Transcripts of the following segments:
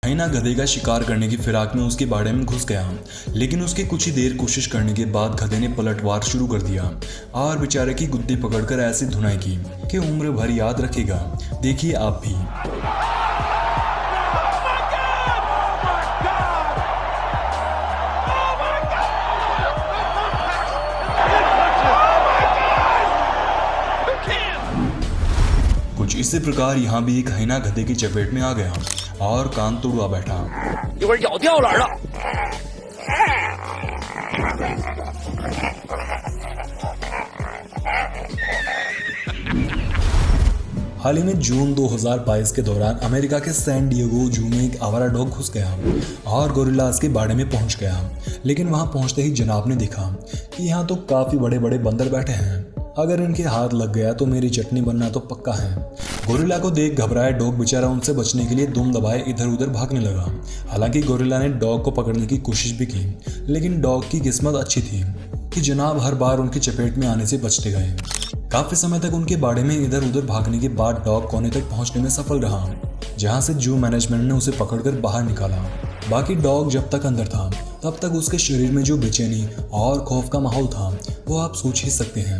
हाइना गधे का शिकार करने की फिराक में उसके बाड़े में घुस गया, लेकिन उसके कुछ ही देर कोशिश करने के बाद गधे ने पलटवार शुरू कर दिया और बेचारे की गुद्दी पकड़कर ऐसी धुनाई की कि उम्र भर याद रखेगा। देखिए आप भी। कुछ इसी प्रकार यहाँ भी एक हाइना गधे की चपेट में आ गया और कान तोड़वा बैठा। हाल ही में जून 2022 के दौरान अमेरिका के सैन डिएगो जू में एक आवारा डॉग घुस गया और गोरिल्लास के बाड़े में पहुंच गया। लेकिन वहां पहुंचते ही जनाब ने देखा कि यहाँ तो काफी बड़े बड़े बंदर बैठे हैं, अगर इनके हाथ लग गया तो मेरी चटनी बनना तो पक्का है। गोरिल्ला को देख घबराया डॉग बेचारा उनसे बचने के लिए दुम दबाए इधर उधर भागने लगा। हालांकि गोरिल्ला ने डॉग को पकड़ने की कोशिश भी की, लेकिन डॉग की किस्मत अच्छी थी कि जनाब हर बार उनकी चपेट में आने से बचते गए। काफी समय तक उनके बाड़े में इधर उधर भागने के बाद डॉग कोने तक पहुंचने में सफल रहा, जहां से जू मैनेजमेंट ने उसे पकड़कर बाहर निकाला। बाकी डॉग जब तक अंदर था तब तक उसके शरीर में जो बेचैनी और खौफ का माहौल था वो आप सोच ही सकते हैं।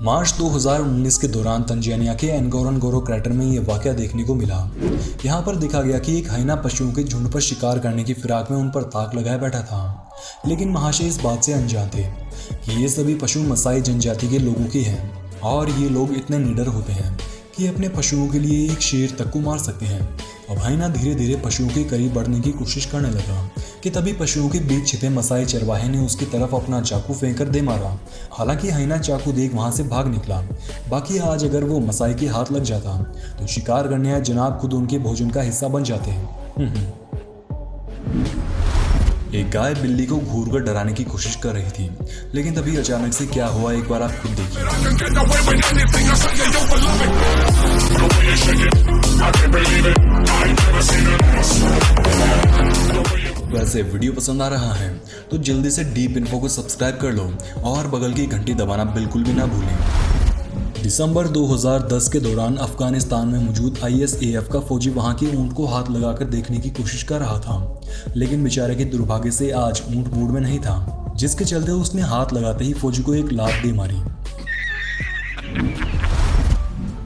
मार्च 2019 के दौरान तंजानिया के एनगोरनगोरो क्रैटर में ये वाकया देखने को मिला। यहाँ पर देखा गया कि एक हाइना पशुओं के झुंड पर शिकार करने की फिराक में उन पर ताक लगाए बैठा था, लेकिन महाशय इस बात से अनजान थे कि ये सभी पशु मसाई जनजाति के लोगों के हैं और ये लोग इतने निडर होते हैं कि अपने पशुओं के लिए एक शेर तक को मार सकते हैं। अब हाइना धीरे धीरे पशुओं के करीब बढ़ने की कोशिश करने लगा कि तभी पशुओं के बीच छिपे मसाई चरवाहे ने उसकी तरफ अपना चाकू फेंक कर दे मारा। हालांकि हाइना चाकू देख वहां से भाग निकला। बाकी आज अगर वो मसाई के हाथ लग जाता तो शिकार करने आए जनाब खुद उनके भोजन का हिस्सा बन जाते। एक गाय बिल्ली को घूर कर डराने की कोशिश कर रही थी, लेकिन तभी अचानक से क्या हुआ एक बार आप खुद देखिए। वैसे वीडियो पसंद आ रहा है तो जल्दी से डीप इन्फो को सब्सक्राइब कर लो और बगल की घंटी दबाना बिल्कुल भी ना भूलें। दिसंबर 2010 के दौरान अफगानिस्तान में मौजूद ISAF का फौजी वहां के ऊंट को हाथ लगाकर देखने की कोशिश कर रहा था, लेकिन बेचारे के दुर्भाग्य से आज ऊंट मूड में नहीं था, जिसके चलते उसने हाथ लगाते ही फौजी को एक लात दे मारी।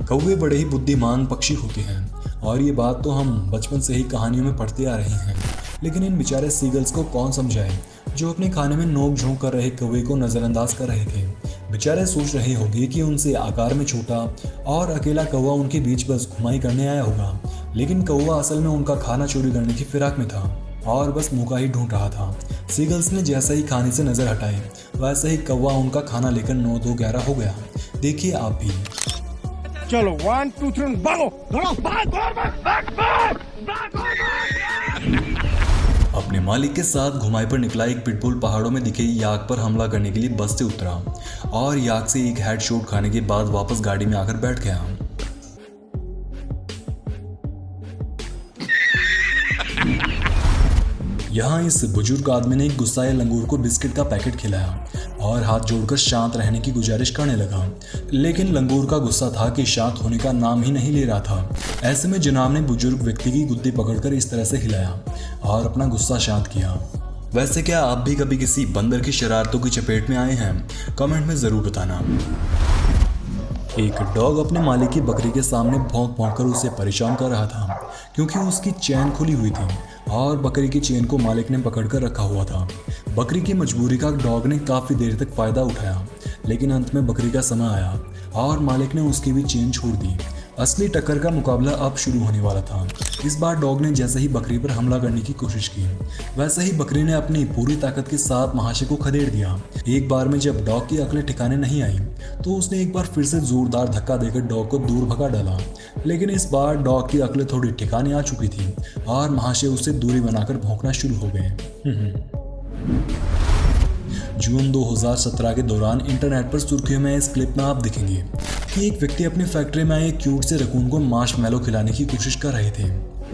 कौवे बड़े ही बुद्धिमान पक्षी होते हैं और ये बात तो हम बचपन से ही कहानियों में पढ़ते आ रहे हैं, लेकिन इन बेचारे सीगल्स को कौन समझाए जो अपने खाने में नोक झोंक कर रहे कौवे को नजरअंदाज कर रहे थे। बेचारे सोच रहे होंगे कि उनसे आकार में छोटा और अकेला कौवा उनके बीच बस घुमाई करने आया होगा, लेकिन कौवा असल में उनका खाना चोरी करने की फिराक में था और बस मौका ही ढूंढ रहा था। सीगल्स ने जैसे ही खाने से नजर हटाई वैसे ही कौवा उनका खाना लेकर 9-2-11 हो गया। देखिए आप भी। चलो 1 2 3 भागो, अपने मालिक के साथ घुमाई पर निकला एक पिटबुल पहाड़ों में दिखे याक पर हमला करने के लिए बस से उतरा और याक से एक हेडशॉट खाने के बाद वापस गाड़ी में आकर बैठ गया। यहाँ इस बुजुर्ग आदमी ने एक गुस्साए लंगूर को बिस्किट का पैकेट खिलाया और हाथ जोड़कर शांत रहने की गुजारिश करने लगा, लेकिन लंगूर का गुस्सा था कि शांत होने का नाम ही नहीं ले रहा था। ऐसे में जनाब ने बुजुर्ग व्यक्ति की गुद्दी पकड़कर इस तरह से हिलाया और अपना गुस्सा शांत किया। वैसे क्या आप भी कभी किसी बंदर की शरारतों की चपेट में आए हैं? कमेंट में जरूर बताना। एक डॉग अपने मालिक की बकरी के सामने भौंक भौंक कर उसे परेशान कर रहा था, क्योंकि उसकी चेन खुली हुई थी और बकरी की चेन को मालिक ने पकड़कर रखा हुआ था। बकरी की मजबूरी का डॉग ने काफ़ी देर तक फ़ायदा उठाया, लेकिन अंत में बकरी का समय आया और मालिक ने उसकी भी चेन छोड़ दी। असली टक्कर का मुकाबला अब शुरू होने वाला था। इस बार डॉग ने जैसे ही बकरी पर हमला करने की कोशिश की, वैसे ही बकरी ने अपनी पूरी ताकत के साथ महाशय को खदेड़ दिया। एक बार में जब डॉग की अकलें ठिकाने नहीं आई तो उसने एक बार फिर से जोरदार धक्का देकर डॉग को दूर भगा डाला, लेकिन इस बार डॉग की अकलें थोड़ी ठिकाने आ चुकी थी और महाशय उससे दूरी बनाकर भौंकना शुरू हो गए। जून 2017 के दौरान इंटरनेट पर सुर्खियों में इस क्लिप में आप देखेंगे कि एक व्यक्ति अपनी फैक्ट्री में एक क्यूट से रकून को मार्शमैलो खिलाने की कोशिश कर रहे थे।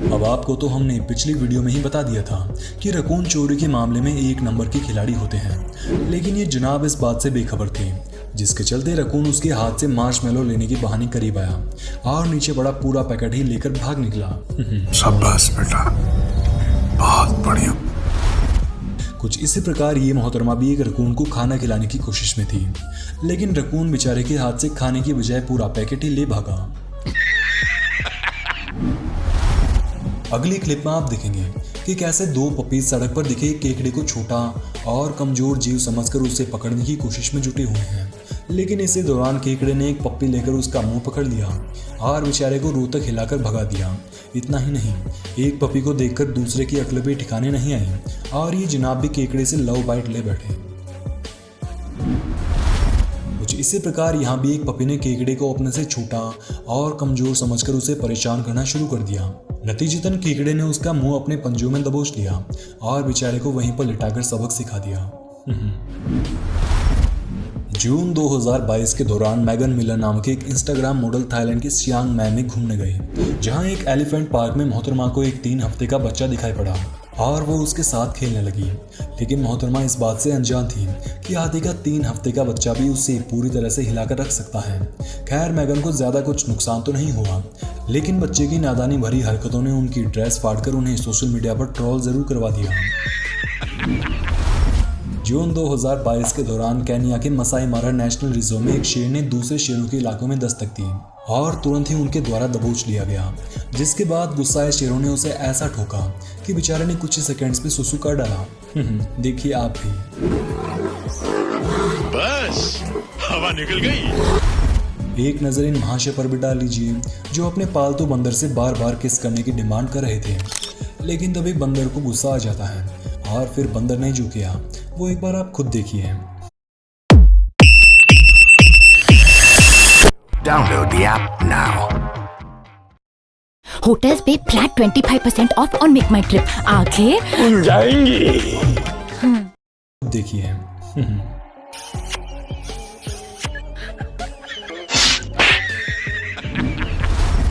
अब आपको तो हमने पिछली वीडियो में ही बता दिया था कि रकून चोरी के मामले में एक नंबर के खिलाड़ी होते हैं, लेकिन ये जनाब इस बात से बेखबर थे जिसके चलते रकून उसके हाथ से मार्शमेलो लेने के बहाने करीब आया और नीचे बड़ा पूरा पैकेट ही लेकर भाग निकला। शाबाश बेटा, बहुत बढ़िया। कुछ इसी प्रकार ये मोहतरमा भी एक रकून को खाना खिलाने की कोशिश में थी, लेकिन रकून बेचारे के हाथ से खाने की बजाय पूरा पैकेट ही ले भागा। अगली क्लिप में आप देखेंगे कि कैसे दो पपी सड़क पर दिखे केकड़े को छोटा और कमजोर जीव समझकर उसे पकड़ने की कोशिश में जुटे हुए हैं, लेकिन इसी दौरान केकड़े ने एक पप्पी लेकर उसका मुंह पकड़ लिया और बेचारे को रोतक हिलाकर भगा दिया। इतना ही नहीं, एक पपी को देखकर दूसरे की अक्ल भी ठिकाने नहीं आई और ये जनाब भी केकड़े से लव बाइट ले बैठे। कुछ इसी प्रकार यहाँ भी एक पपी ने केकड़े को अपने से छोटा और कमजोर समझकर उसे परेशान करना शुरू कर दिया। नतीजतन केकड़े ने उसका मुंह अपने पंजों में दबोच लिया और बेचारे को वहीं पर लिटाकर सबक सिखा दिया। जून 2022 के दौरान मैगन मिलर नाम के एक इंस्टाग्राम मॉडल थाईलैंड के सियांग माई में घूमने गई, जहां एक एलिफेंट पार्क में मोहतरमा को एक 3 हफ्ते का बच्चा दिखाई पड़ा और वो उसके साथ खेलने लगी। लेकिन मोहतरमा इस बात से अनजान थी कि हाथी का 3 हफ्ते का बच्चा भी उसे पूरी तरह से हिलाकर रख सकता है। खैर, मैगन को ज़्यादा कुछ नुकसान तो नहीं हुआ, लेकिन बच्चे की नादानी भरी हरकतों ने उनकी ड्रेस फाड़कर उन्हें सोशल मीडिया पर ट्रोल जरूर करवा दिया। जून 2022 के दौरान केन्या के मसाई मारा नेशनल रिजर्व में एक शेर ने दूसरे शेरों के इलाकों में दस्तक दी और तुरंत ही उनके द्वारा दबोच लिया गया, जिसके बाद गुस्साए शेरों ने उसे ऐसा ठोका कि बेचारे ने कुछ ही सेकंड्स में सुसु कर डाला। देखिए आप भी। बस हवा निकल गई। एक नज़र इन महाशय पर भी डाल लीजिए, जो अपने पालतू बंदर से बार बार किस करने की डिमांड कर रहे थे, लेकिन तभी बंदर को गुस्सा आ जाता है और फिर बंदर ने जो किया वो एक बार आप खुद देखिए। Download the app now. Hotels पे flat 25% off on MakeMyTrip. आगे उड़ जाएंगी। देखिए।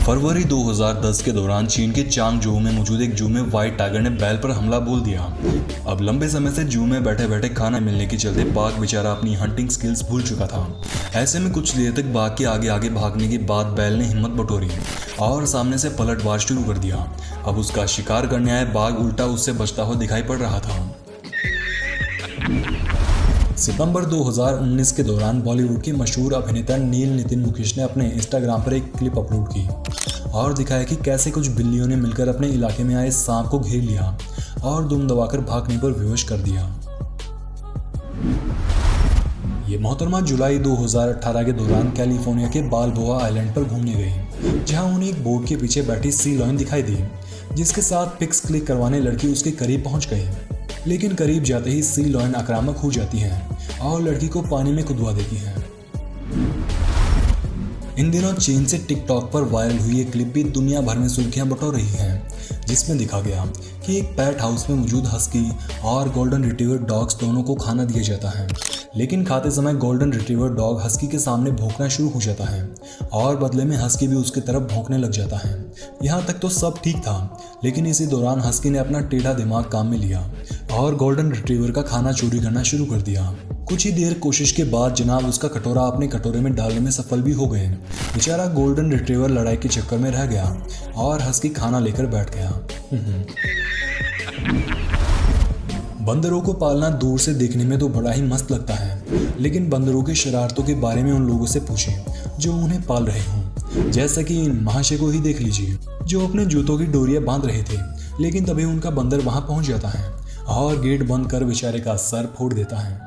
फरवरी 2010 के दौरान चीन के चांगझोउ में मौजूद एक जू में व्हाइट टाइगर ने बैल पर हमला बोल दिया। अब लंबे समय से जू में बैठे बैठे खाना मिलने के चलते बाघ बेचारा अपनी हंटिंग स्किल्स भूल चुका था। ऐसे में कुछ देर तक बाघ के आगे आगे भागने के बाद बैल ने हिम्मत बटोरी और सामने से पलटवार शुरू कर दिया। अब उसका शिकार करने आए बाघ उल्टा उससे बचता हुआ दिखाई पड़ रहा था। सितंबर 2019 के दौरान बॉलीवुड के मशहूर अभिनेता नील नितिन मुकेश ने अपने इंस्टाग्राम पर एक क्लिप अपलोड की और दिखाया कि कैसे कुछ बिल्लियों ने मिलकर अपने इलाके में आए सांप को घेर लिया और दुम दबाकर भागने पर बेहोश कर दिया। ये मोहतरमा जुलाई 2018 के दौरान कैलिफोर्निया के बालबोआ आइलैंड पर घूमने गई, जहां उन्हें एक बोट के पीछे बैठी सी लॉयन दिखाई दी, जिसके साथ पिक्स क्लिक करवाने लड़की उसके करीब पहुंच गई। लेकिन करीब जाते ही सी लॉयन आक्रामक हो जाती है और लड़की को पानी में कुदवा देती है। इन दिनों चीन से टिकटॉक पर वायरल हुई ये क्लिप भी दुनिया भर में सुर्खियां बटोर रही है, जिसमें दिखा गया कि एक पेट हाउस में मौजूद हस्की और गोल्डन रिट्रीवर डॉग्स दोनों को खाना दिया जाता है, लेकिन खाते समय गोल्डन रिट्रीवर डॉग हस्की के सामने भौंकना शुरू हो जाता है और बदले में हस्की भी उसकी तरफ भौंकने लग जाता है। यहाँ तक तो सब ठीक था, लेकिन इसी दौरान हस्की ने अपना टेढ़ा दिमाग काम में लिया और गोल्डन रिट्रीवर का खाना चोरी करना शुरू कर दिया। कुछ ही देर कोशिश के बाद जनाब उसका कटोरा अपने कटोरे में डालने में सफल भी हो गए। बेचारा गोल्डन रिट्रीवर लड़ाई के चक्कर में रह गया और हस्की खाना लेकर बैठ गया। बंदरों को पालना दूर से देखने में तो बड़ा ही मस्त लगता है, लेकिन बंदरों की शरारतों के बारे में उन लोगों से पूछें जो उन्हें पाल रहे हों। जैसे कि इन महाशय को ही देख लीजिए, जो अपने जूतों की डोरियां बांध रहे थे, लेकिन तभी उनका बंदर वहां पहुंच जाता है और गेट बंद कर बेचारे का सर फोड़ देता है।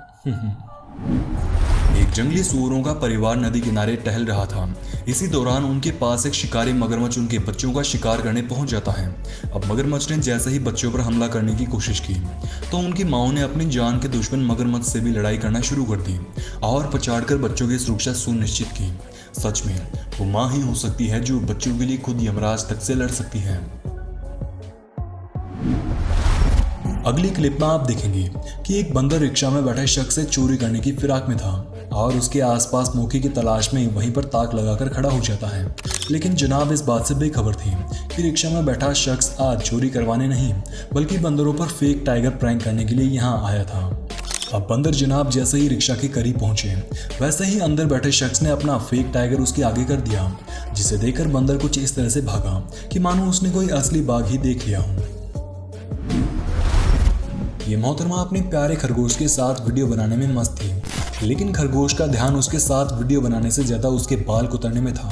एक जंगली सूअरों का परिवार नदी किनारे टहल रहा था। इसी दौरान उनके पास एक शिकारी मगरमच्छ उनके बच्चों का शिकार करने पहुंच जाता है। अब मगरमच्छ ने जैसे ही बच्चों पर हमला करने की कोशिश की तो उनकी माओ ने अपनी जान के दुश्मन मगरमच्छ से भी लड़ाई करना शुरू कर दी और पछाड़कर बच्चों की सुरक्षा सुनिश्चित की। सच में वो माँ ही हो सकती है जो बच्चों के लिए खुद यमराज तक से लड़ सकती है। अगली क्लिप में आप देखेंगे कि एक बंदर रिक्शा में बैठे शख्स से चोरी करने की फिराक में था और उसके आसपास मौके की तलाश में वहीं पर ताक लगाकर खड़ा हो जाता है। लेकिन जनाब इस बात से बेखबर थी कि रिक्शा में बैठा शख्स आज चोरी करवाने नहीं बल्कि बंदरों पर फेक टाइगर प्रैंक करने के लिए यहाँ आया था। अब बंदर जनाब जैसे ही रिक्शा के करीब पहुंचे वैसे ही अंदर बैठे शख्स ने अपना फेक टाइगर उसके आगे कर दिया, जिसे देखकर बंदर कुछ इस तरह से भागा कि मानो उसने कोई असली बाघ ही देख लिया हो। ये मोहतरमा अपने प्यारे खरगोश के साथ वीडियो बनाने में मस्त थी, लेकिन खरगोश का ध्यान उसके साथ वीडियो बनाने से ज्यादा उसके बाल कुतरने में था।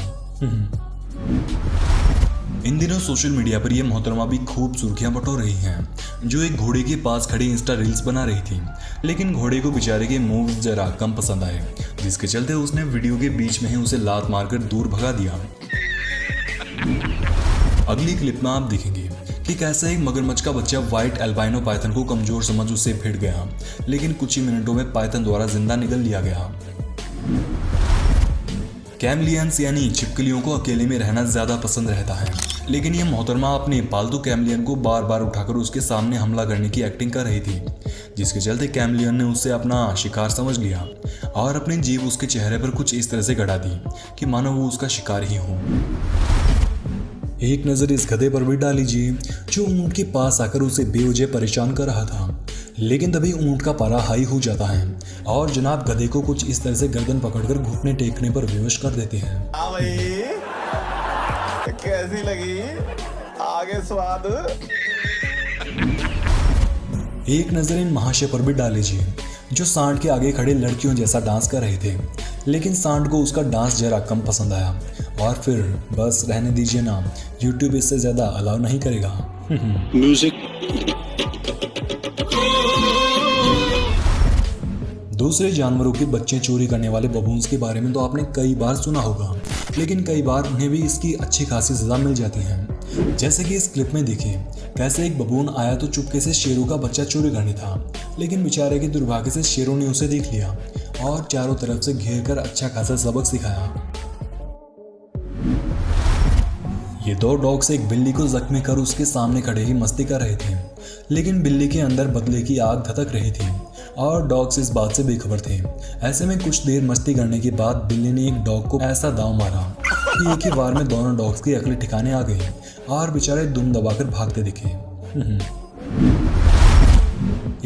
इन दिनों सोशल मीडिया पर यह मोहतरमा भी खूब सुर्खियां बटोर रही हैं, जो एक घोड़े के पास खड़ी इंस्टा रील्स बना रही थी, लेकिन घोड़े को बेचारे के मूव्स जरा कम पसंद आए, जिसके चलते उसने वीडियो के बीच में ही उसे लात मारकर दूर भगा दिया। अगली क्लिप में आप देखेंगे कि कैसे एक मगरमच्छ का बच्चा व्हाइट एल्बाइनो पाइथन को कमजोर समझ उसे भिड़ गया, लेकिन कुछ ही मिनटों में पाइथन द्वारा जिंदा निगल लिया गया। कैमलियंस यानी छिपकलियों को अकेले में रहना ज्यादा पसंद रहता है, लेकिन यह मोहतरमा अपने पालतू कैमलियन को बार बार उठाकर उसके सामने हमला करने की एक्टिंग कर रही थी, जिसके चलते कैमलियन ने उसे अपना शिकार समझ लिया और अपनी जीभ उसके चेहरे पर कुछ इस तरह से गड़ा दी कि मानो वो उसका शिकार ही हो। एक नज़र इस गधे पर भी डाल लीजिए जो ऊंट के पास आकर उसे बेवजह परेशान कर रहा था, लेकिन तभी ऊंट का पारा हाई हो जाता है और जनाब गधे को कुछ इस तरह से गर्दन पकड़कर घुटने टेकने पर बेहोश कर देते हैं। भाई कैसी लगी आगे स्वाद? एक नज़र इन महाशय पर भी डाल लीजिए जो सांड के आगे खड़े लड़कियों जैसा डांस कर रहे थे, लेकिन सांड को उसका डांस जरा कम पसंद आया और फिर बस रहने दीजिए ना, YouTube इससे ज़्यादा अलाउ नहीं करेगा। दूसरे जानवरों के बच्चे चोरी करने वाले बबून्स के बारे में तो आपने कई बार सुना होगा, लेकिन कई बार उन्हें भी इसकी अच्छी खासी सजा मिल जाती है। जैसे कि इस क्लिप में देखिए कैसे एक बबून आया तो चुपके से शेरों का बच्चा चोरी करने था, लेकिन बेचारे के दुर्भाग्य से शेरों ने उसे देख लिया और चारों तरफ से घेर कर अच्छा खासा सबक सिखाया। ये दो डॉग्स एक बिल्ली को जख्मी कर उसके सामने खड़े ही मस्ती कर रहे थे, लेकिन बिल्ली के अंदर बदले की आग धधक रही थी और डॉग्स इस बात से बेखबर थे। ऐसे में कुछ देर मस्ती करने के बाद बिल्ली ने एक डॉग को ऐसा दांव मारा कि एक ही बार में दोनों डॉग्स की अकली ठिकाने आ गई और बेचारे दुम दबाकर भागते दिखे।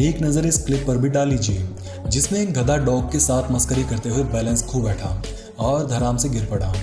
एक नज़र इस क्लिप पर भी डाल लीजिए जिसमें एक गधा डॉग के साथ मस्करी करते हुए बैलेंस खो बैठा और धड़ाम से गिर पड़ा।